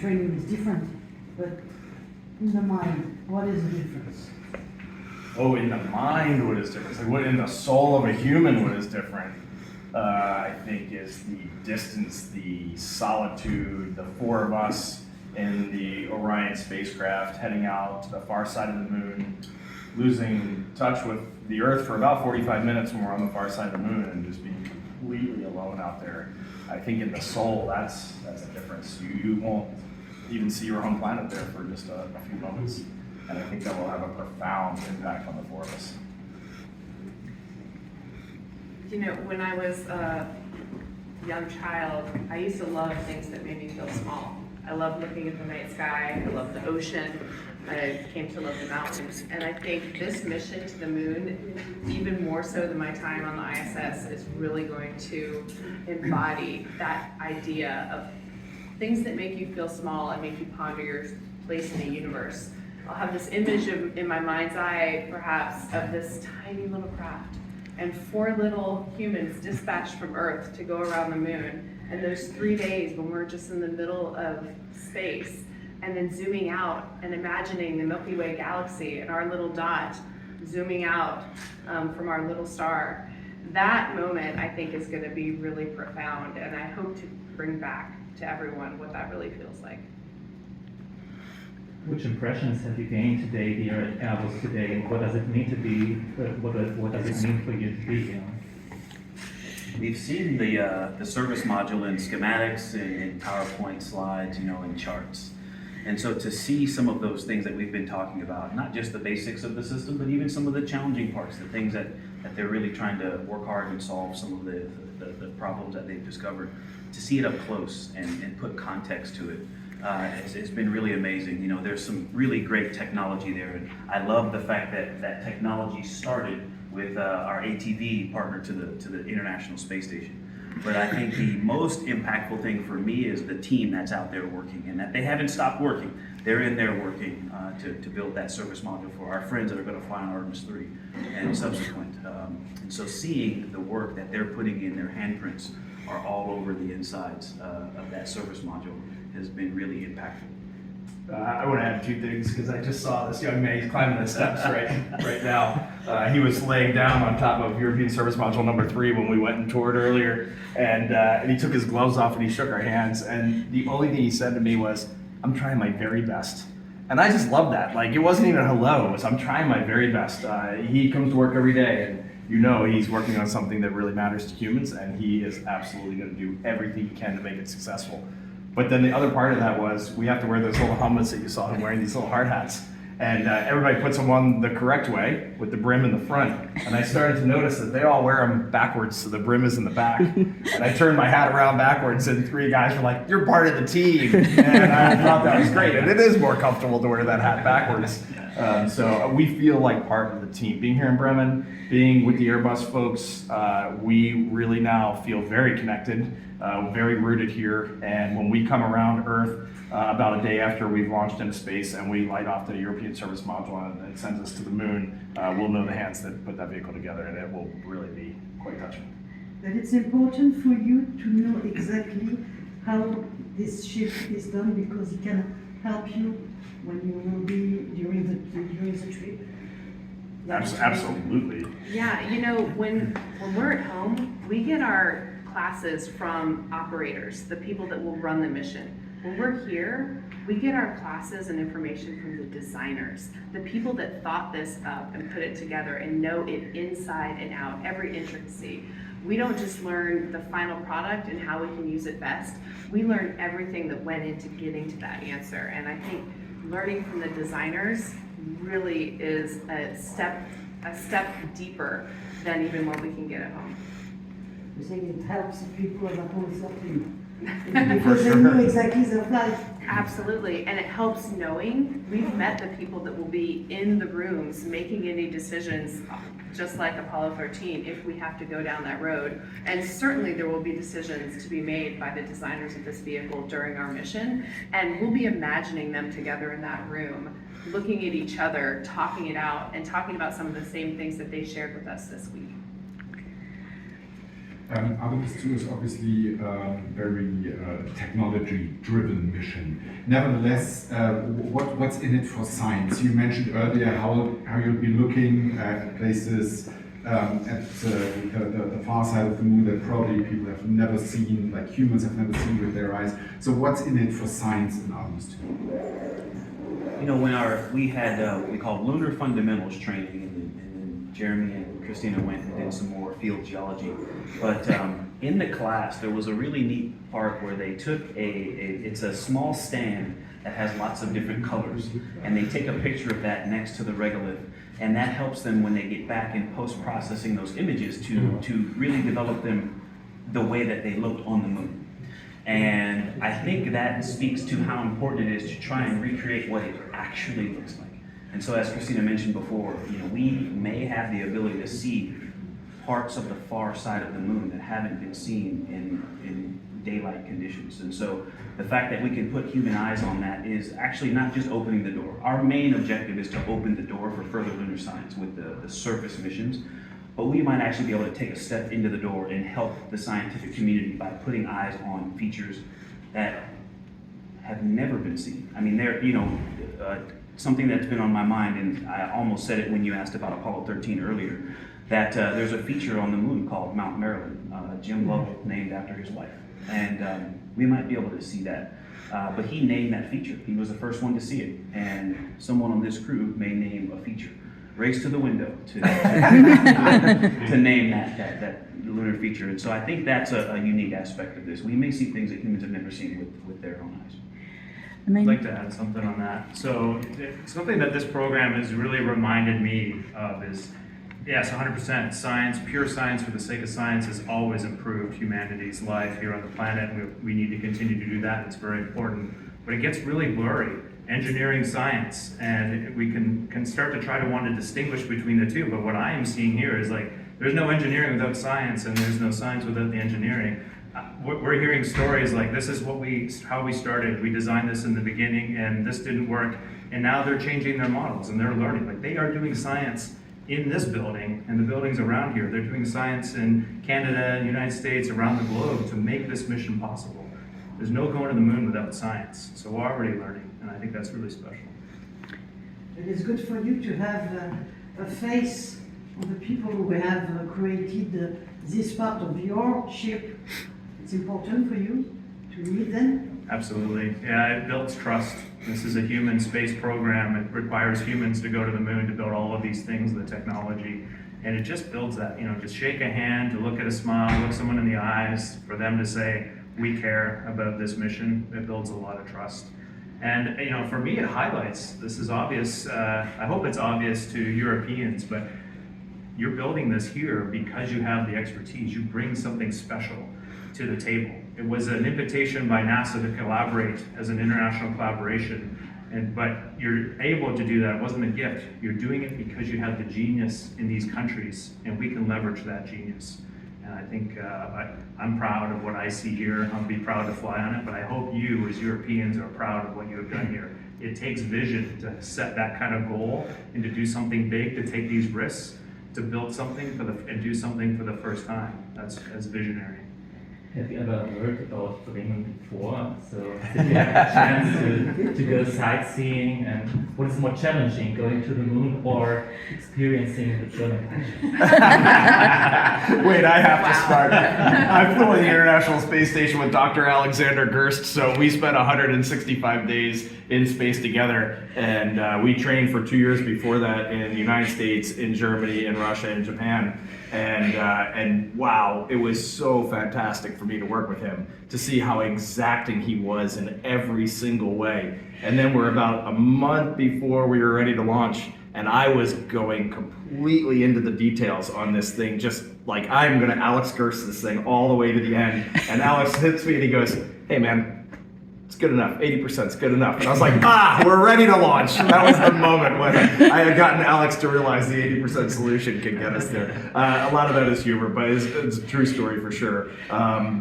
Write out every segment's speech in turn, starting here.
training is different, but in the mind, what is the difference? Oh, in the mind, what is different? Like what in the soul of a human, what is different? I think is the distance, the solitude, the four of us in the Orion spacecraft heading out to the far side of the moon, losing touch with the Earth for about 45 minutes when we're on the far side of the moon and just being completely alone out there. I think in the soul, that's a difference. You won't even see your home planet there for just a few moments. And I think that will have a profound impact on the four of us. You know, when I was a young child, I used to love things that made me feel small. I loved looking at the night sky, I loved the ocean, I came to love the mountains. And I think this mission to the moon, even more so than my time on the ISS, is really going to embody that idea of things that make you feel small and make you ponder your place in the universe. I'll have this image in my mind's eye, perhaps, of this tiny little craft and 4 little humans dispatched from Earth to go around the moon. And those 3 days when we're just in the middle of space, and then zooming out and imagining the Milky Way galaxy and our little dot zooming out from our little star. That moment, I think, is going to be really profound, and I hope to bring back to everyone what that really feels like. Which impressions have you gained today here at Airbus today, and what does it mean to be? What does it mean for you to be here? We've seen the service module in schematics and PowerPoint slides, and charts. And so to see some of those things that we've been talking about, not just the basics of the system, but even some of the challenging parts, the things that they're really trying to work hard and solve some of the problems that they've discovered, to see it up close and put context to it. It's been really amazing. There's some really great technology there, and I love the fact that technology started with our ATV partner to the International Space Station. But I think the most impactful thing for me is the team that's out there working, and that they haven't stopped working. They're in there working to build that service module for our friends that are going to fly on Artemis 3 and subsequent. And so seeing the work that they're putting in, their handprints are all over the insides of that service module has been really impactful. I want to add 2 things because I just saw this young man. He's climbing the steps right now. He was laying down on top of European Service Module number 3 when we went and toured earlier, and he took his gloves off and he shook our hands. And the only thing he said to me was, "I'm trying my very best." And I just love that. Like, it wasn't even a hello. It was, "I'm trying my very best." He comes to work every day, and he's working on something that really matters to humans, and he is absolutely going to do everything he can to make it successful. But then the other part of that was we have to wear those little helmets that you saw him wearing, these little hard hats. And everybody puts them on the correct way with the brim in the front. And I started to notice that they all wear them backwards, so the brim is in the back. And I turned my hat around backwards, and 3 guys were like, "You're part of the team." And I thought that was great. And it is more comfortable to wear that hat backwards. So we feel like part of the team. Being here in Bremen, being with the Airbus folks, we really now feel very connected, very rooted here. And when we come around Earth, about a day after we've launched into space and we light off the European Service Module and it sends us to the moon, we'll know the hands that put that vehicle together, and it will really be quite touching. But it's important for you to know exactly how this shift is done, because it can help you when you will be during the trip. Absolutely. Yeah, when we're at home, we get our classes from operators, the people that will run the mission. When we're here, we get our classes and information from the designers, the people that thought this up and put it together and know it inside and out, every intricacy. We don't just learn the final product and how we can use it best. We learn everything that went into getting to that answer. And I think learning from the designers really is a step deeper than even what we can get at home. You think it helps the people at home something? Because they know exactly the flight. Absolutely, and it helps knowing we've met the people that will be in the rooms making any decisions, just like Apollo 13, if we have to go down that road. And certainly there will be decisions to be made by the designers of this vehicle during our mission, and we'll be imagining them together in that room, looking at each other, talking it out, and talking about some of the same things that they shared with us this week. Artemis 2 is obviously very technology-driven mission. Nevertheless, what's in it for science? You mentioned earlier how you'll be looking at places at the far side of the moon that probably people have never seen, like humans have never seen with their eyes. So what's in it for science in Artemis 2? You know, when we had what we called lunar fundamentals training, and then Jeremy and Christina went and did some more field geology. But in the class, there was a really neat part where they took it's a small stand that has lots of different colors, and they take a picture of that next to the regolith, and that helps them when they get back in post-processing those images to really develop them the way that they looked on the moon. And I think that speaks to how important it is to try and recreate what it actually looks like. And so, as Christina mentioned before, you know, we may have the ability to see parts of the far side of the moon that haven't been seen in daylight conditions. And so the fact that we can put human eyes on that is actually not just opening the door. Our main objective is to open the door for further lunar science with the surface missions, but we might actually be able to take a step into the door and help the scientific community by putting eyes on features that have never been seen. I mean, they're, you know, something that's been on my mind, and I almost said it when you asked about Apollo 13 earlier, that there's a feature on the moon called Mount Maryland, Jim Lovell named after his wife. And we might be able to see that. But he named that feature. He was the first one to see it. And someone on this crew may name a feature. Race to the window to name that lunar feature. And so I think that's a unique aspect of this. We may see things that humans have never seen with their own eyes. I'd like to add something on that. So something that this program has really reminded me of is, yes, 100% science, pure science for the sake of science has always improved humanity's life here on the planet. We need to continue to do that. It's very important. But it gets really blurry. Engineering, science, and we can start to try to want to distinguish between the two. But what I am seeing here is like, there's no engineering without science, and there's no science without the engineering. We're hearing stories like, this is how we started. We designed this in the beginning, and this didn't work. And now they're changing their models, and they're learning. Like, they are doing science in this building and the buildings around here. They're doing science in Canada, United States, around the globe to make this mission possible. There's no going to the moon without science. So we're already learning, and I think that's really special. It is good for you to have a face of the people who have created this part of your ship. It's important for you to meet them. Absolutely. Yeah, it builds trust. This is a human space program. It requires humans to go to the moon to build all of these things, the technology. And it just builds that, you know, just shake a hand, to look at a smile, look someone in the eyes, for them to say, we care about this mission. It builds a lot of trust. And, you know, for me, it highlights, this is obvious, I hope it's obvious to Europeans, but you're building this here because you have the expertise. You bring something special to the table. It was an invitation by NASA to collaborate as an international collaboration, but you're able to do that. It wasn't a gift. You're doing it because you have the genius in these countries, and we can leverage that genius. And I think I'm proud of what I see here. I'll be proud to fly on it, but I hope you as Europeans are proud of what you have done here. It takes vision to set that kind of goal and to do something big, to take these risks, to build something and do something for the first time. That's visionary. Have you ever heard about Bremen before? So did you have a chance to go sightseeing, and what is more challenging, going to the moon or experiencing the German passion? Wait, I have to start. I flew on the International Space Station with Dr. Alexander Gerst, so we spent 165 days in space together, and we trained for 2 years before that in the United States, in Germany, in Russia, and Japan. And wow, it was so fantastic for me to work with him, to see how exacting he was in every single way. And then we're about a month before we were ready to launch, and I was going completely into the details on this thing, just like, I'm gonna Alex Gerst this thing all the way to the end. And Alex hits me and he goes, hey man, it's good enough, 80% is good enough. And I was like, we're ready to launch. And that was the moment when I had gotten Alex to realize the 80% solution can get us there. A lot of that is humor, but it's a true story for sure.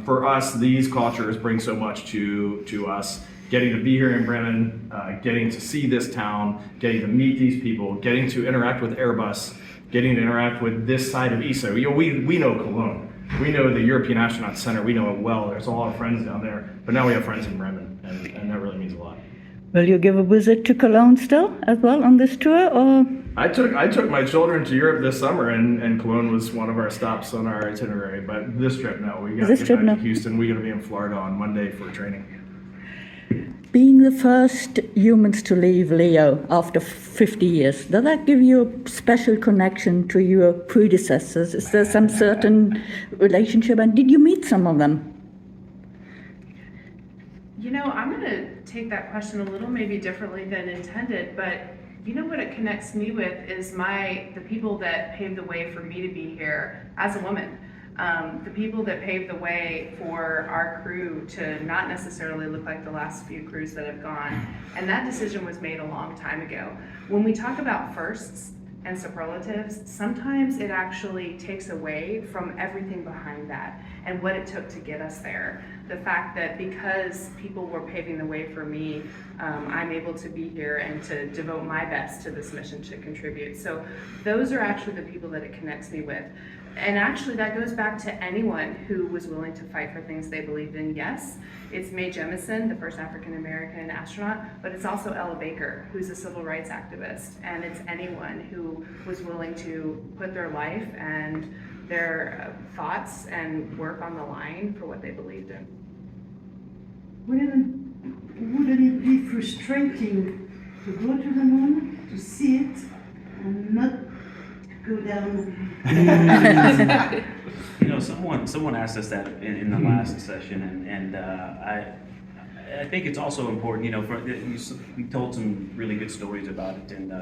For us, these cultures bring so much to us. Getting to be here in Bremen, getting to see this town, getting to meet these people, getting to interact with Airbus, getting to interact with this side of ESA. You know, we know Cologne. we know the European Astronaut Center, we know it well. There's a lot of friends down there, but now we have friends in Bremen, and that really means a lot. Will you give a visit to Cologne still as well on this tour, or? I took my children to Europe this summer, and Cologne was one of our stops on our itinerary. But this trip, no, we got to get back to Houston. We're going to be in Florida on Monday for training. Being the first humans to leave Leo after 50 years, does that give you a special connection to your predecessors? Is there some certain relationship, and did you meet some of them? You know, I'm going to take that question a little maybe differently than intended, but you know what it connects me with is the people that paved the way for me to be here as a woman. The people that paved the way for our crew to not necessarily look like the last few crews that have gone. And that decision was made a long time ago. When we talk about firsts and superlatives, sometimes it actually takes away from everything behind that and what it took to get us there. The fact that because people were paving the way for me, I'm able to be here and to devote my best to this mission to contribute. So those are actually the people that it connects me with. And actually that goes back to anyone who was willing to fight for things they believed in. Yes, it's Mae Jemison, the first African-American astronaut, but it's also Ella Baker, who's a civil rights activist. And it's anyone who was willing to put their life and their thoughts and work on the line for what they believed in. Wouldn't it be frustrating to go to the moon, to see it, and not go down? You know, someone asked us that in the last session, and I think it's also important. You know, you told some really good stories about it, and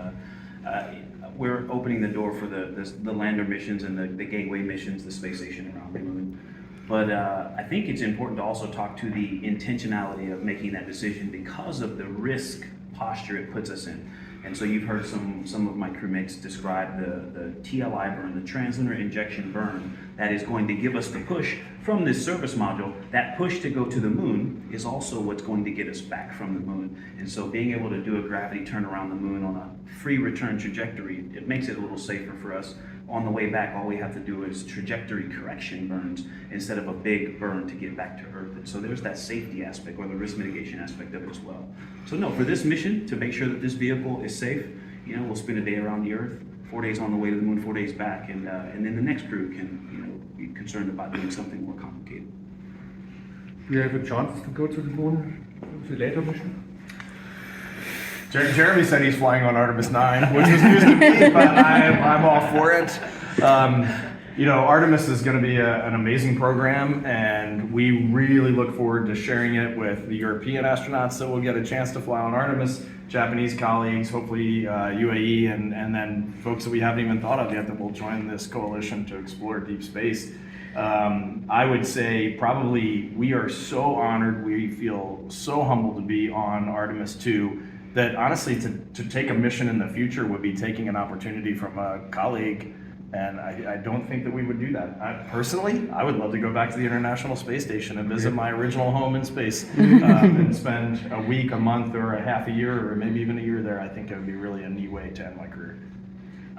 we're opening the door for the lander missions and the gateway missions, the space station around the moon. But I think it's important to also talk to the intentionality of making that decision because of the risk posture it puts us in. And so you've heard some of my crewmates describe the TLI burn, the translator injection burn, that is going to give us the push from this service module. That push to go to the moon is also what's going to get us back from the moon. And so being able to do a gravity turn around the moon on a free return trajectory, it makes it a little safer for us. On the way back, all we have to do is trajectory correction burns instead of a big burn to get back to Earth. And so there's that safety aspect or the risk mitigation aspect of it as well. So no, for this mission, to make sure that this vehicle is safe, you know, we'll spend a day around the Earth, 4 days on the way to the moon, 4 days back, and then the next crew can, you know, be concerned about doing something more complicated. Do you have a chance to go to the moon, the later mission? Jeremy said he's flying on Artemis 9, which was news to me, but I'm all for it. You know, Artemis is going to be an amazing program, and we really look forward to sharing it with the European astronauts that will get a chance to fly on Artemis, Japanese colleagues, hopefully UAE, and then folks that we haven't even thought of yet that will join this coalition to explore deep space. I would say probably we are so honored, we feel so humbled to be on Artemis 2, that honestly to take a mission in the future would be taking an opportunity from a colleague, and I don't think that we would do that. Personally, I would love to go back to the International Space Station and visit my original home in space and spend a week, a month, or a half a year, or maybe even a year there. I think it would be really a neat way to end my career.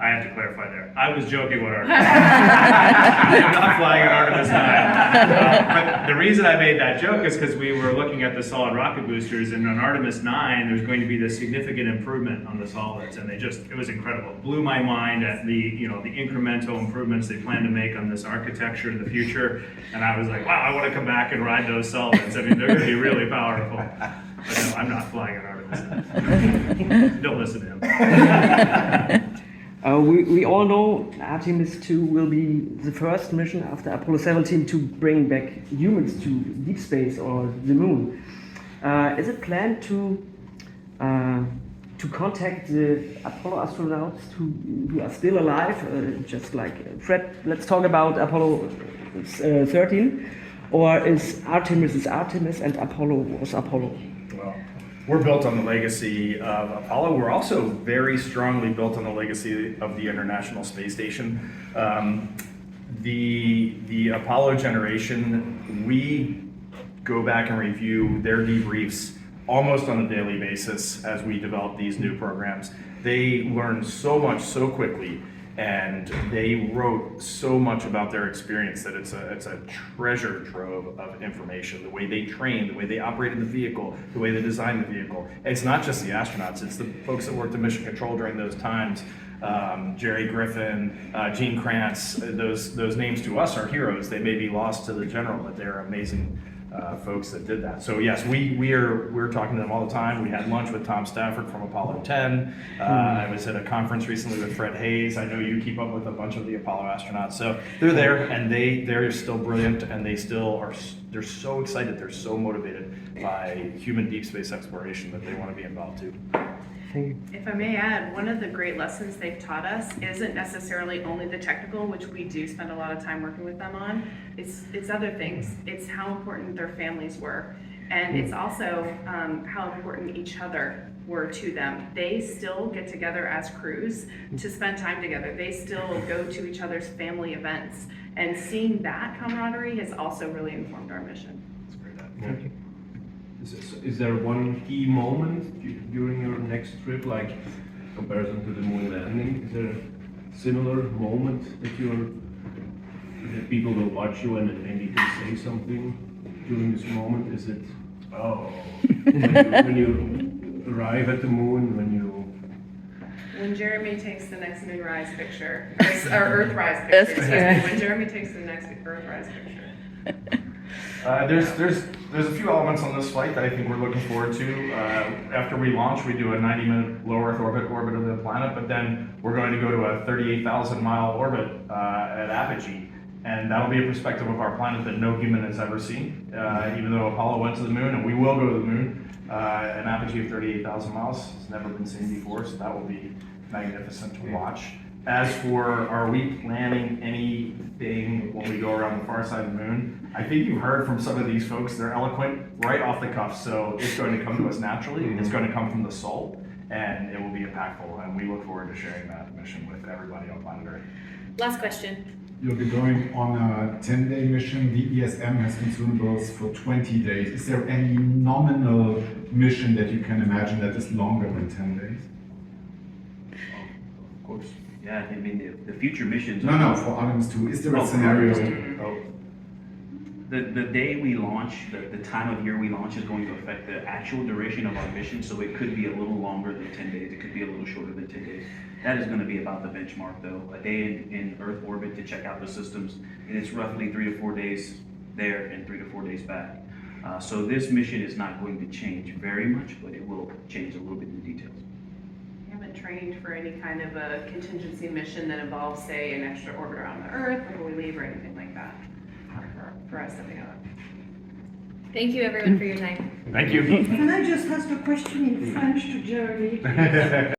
I have to clarify there. I was joking with Artemis. I'm not flying at Artemis 9. But the reason I made that joke is because we were looking at the solid rocket boosters, and on Artemis 9, there's going to be this significant improvement on the solids, and it was incredible. It blew my mind at the incremental improvements they plan to make on this architecture in the future, and I was like, wow, I want to come back and ride those solids. I mean, they're going to be really powerful. But no, I'm not flying at Artemis 9. Don't listen to him. We all know Artemis 2 will be the first mission after Apollo 17 to bring back humans to deep space or the moon. Is it planned to contact the Apollo astronauts who are still alive, just like Fred? Let's talk about Apollo 13, or is Artemis and Apollo was Apollo? Well, we're built on the legacy of Apollo. We're also very strongly built on the legacy of the International Space Station. The Apollo generation, we go back and review their debriefs almost on a daily basis as we develop these new programs. They learn so much so quickly, and they wrote so much about their experience that it's a treasure trove of information. The way they trained, the way they operated the vehicle, the way they designed the vehicle. It's not just the astronauts; it's the folks that worked in mission control during those times. Jerry Griffin, Gene Kranz. Those names to us are heroes. They may be lost to the general, but they're amazing folks that did that. So yes, we're talking to them all the time. We had lunch with Tom Stafford from Apollo 10. I was at a conference recently with Fred Hayes. I know you keep up with a bunch of the Apollo astronauts. So they're there, and they're still brilliant, and they still are. They're so excited. They're so motivated by human deep space exploration that they want to be involved too. If I may add, one of the great lessons they've taught us isn't necessarily only the technical, which we do spend a lot of time working with them on. It's other things. It's how important their families were. And it's also how important each other were to them. They still get together as crews to spend time together. They still go to each other's family events. And seeing that camaraderie has also really informed our mission. That's great. Thank you. Is there one key moment during your next trip, like comparison to the moon landing? Is there a similar moment that people will watch you and maybe can say something during this moment? Is it when you arrive at the moon, When Jeremy takes the next moonrise picture, or Earthrise picture, excuse me, when Jeremy takes the next Earthrise picture. There's a few elements on this flight that I think we're looking forward to. After we launch, we do a 90-minute low Earth orbit of the planet, but then we're going to go to a 38,000-mile orbit at apogee, and that'll be a perspective of our planet that no human has ever seen. Even though Apollo went to the moon, and we will go to the moon, an apogee of 38,000 miles has never been seen before, so that will be magnificent to watch. As for, are we planning anything when we go around the far side of the moon? I think you've heard from some of these folks, they're eloquent right off the cuff, so it's going to come to us naturally. It's going to come from the soul, and it will be impactful, and we look forward to sharing that mission with everybody on planet Earth. Last question. You'll be going on a 10-day mission. The ESM has consumables for 20 days. Is there any nominal mission that you can imagine that is longer than 10 days? Of course. Yeah, I mean, the future missions. No, for Artemis 2. Is there a scenario? The day we launch, the time of year we launch is going to affect the actual duration of our mission, so it could be a little longer than 10 days. It could be a little shorter than 10 days. That is going to be about the benchmark, though. A day in Earth orbit to check out the systems, and it's roughly 3 to 4 days there and 3 to 4 days back. So this mission is not going to change very much, but it will change a little bit in the details. Trained for any kind of a contingency mission that involves, say, an extra orbit around the Earth before we leave or anything like that for us to be on. Thank you everyone for your time. Thank you. Can I just ask a question in French to Jeremy?